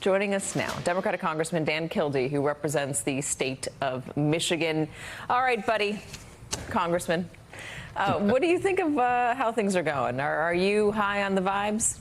Joining us now, Democratic Congressman Dan Kildee, who represents the state of Michigan. All right, buddy, Congressman, what do you think of how things are going? Are you high on the vibes?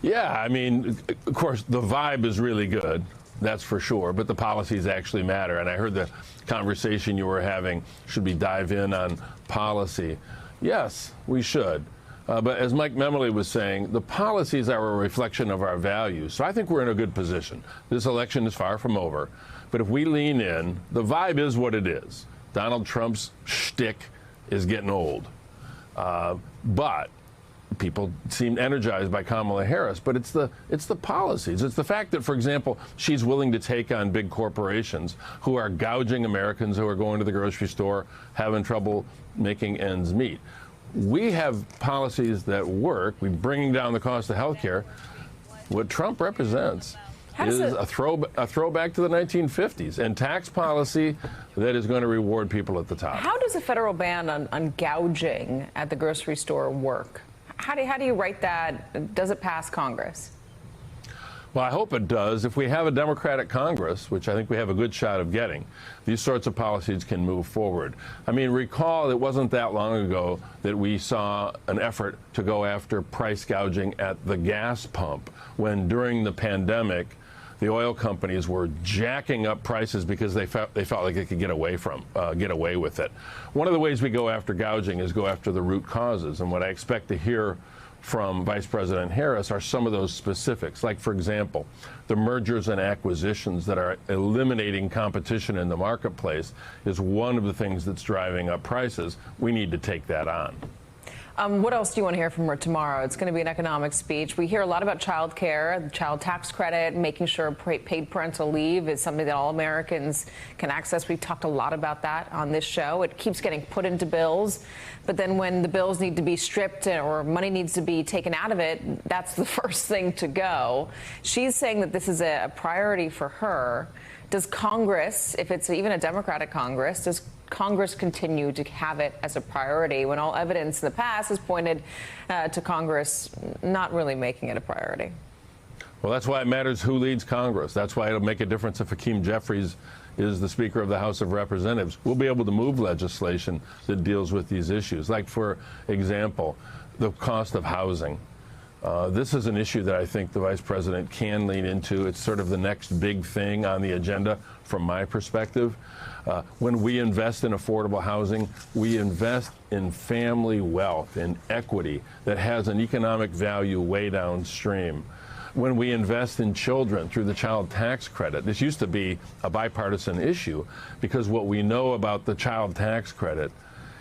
Yeah, I mean, of course, the vibe is really good. That's for sure. But the policies actually matter. And I heard the conversation you were having, should we dive in on policy? Yes, we should. But as Mike Memoli was saying, the policies are a reflection of our values. So I think we're in a good position. This election is far from over. But if we lean in, the vibe is what it is. Donald Trump's shtick is getting old. But people seem energized by Kamala Harris, but it's the policies. It's the fact that, for example, she's willing to take on big corporations who are gouging Americans who are going to the grocery store, having trouble making ends meet. We have policies that work. We're bringing down the cost of health care. What Trump represents is a throwback to the 1950s and tax policy that is going to reward people at the top. How does a federal ban on gouging at the grocery store work? How do you write that? Does it pass Congress? Well, I hope it does. If we have a Democratic Congress, which I think we have a good shot of getting, these sorts of policies can move forward. I mean, recall it wasn't that long ago that we saw an effort to go after price gouging at the gas pump, when during the pandemic, the oil companies were jacking up prices because they felt like they could get away with it. One of the ways we go after gouging is go after the root causes, and what I expect to hear from Vice President Harris are some of those specifics, like, for example, the mergers and acquisitions that are eliminating competition in the marketplace is one of the things that's driving up prices. We need to take that on. What else do you want to hear from her tomorrow? It's going to be an economic speech. We hear a lot about child care, the child tax credit, making sure paid parental leave is something that all Americans can access. We've talked a lot about that on this show. It keeps getting put into bills, but then when the bills need to be stripped or money needs to be taken out of it, that's the first thing to go. She's saying that this is a priority for her. Does Congress, if it's even a Democratic Congress, does Congress continue to have it as a priority when all evidence in the past has pointed to Congress not really making it a priority? Well, that's why it matters who leads Congress. That's why it'll make a difference if Hakeem Jeffries is the Speaker of the House of Representatives. We'll be able to move legislation that deals with these issues. Like, for example, the cost of housing. This is an issue that I think the Vice President can lean into. It's sort of the next big thing on the agenda from my perspective. When we invest in affordable housing, we invest in family wealth, in equity that has an economic value way downstream. When we invest in children through the child tax credit, this used to be a bipartisan issue because what we know about the child tax credit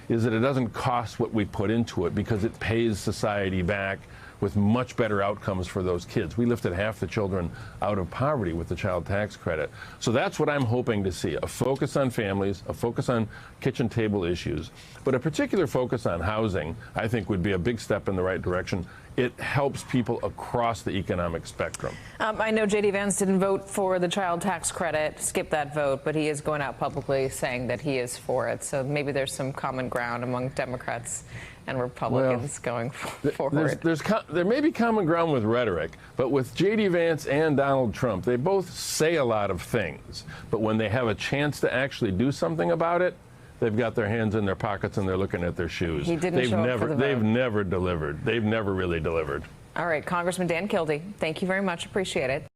is that it doesn't cost what we put into it because it pays society back with much better outcomes for those kids. We lifted half the children out of poverty with the child tax credit. So that's what I'm hoping to see, a focus on families, a focus on kitchen table issues, but a particular focus on housing, I think, would be a big step in the right direction. It helps people across the economic spectrum. I know J.D. Vance didn't vote for the child tax credit, skip that vote, but he is going out publicly saying that he is for it. So maybe there's some common ground among Democrats and Republicans going forward. There may be common ground with rhetoric, but with J.D. Vance and Donald Trump, they both say a lot of things. But when they have a chance to actually do something about it, they've got their hands in their pockets and they're looking at their shoes. He didn't show up for the vote. They've never delivered. They've never really delivered. All right, Congressman Dan Kildee, thank you very much. Appreciate it.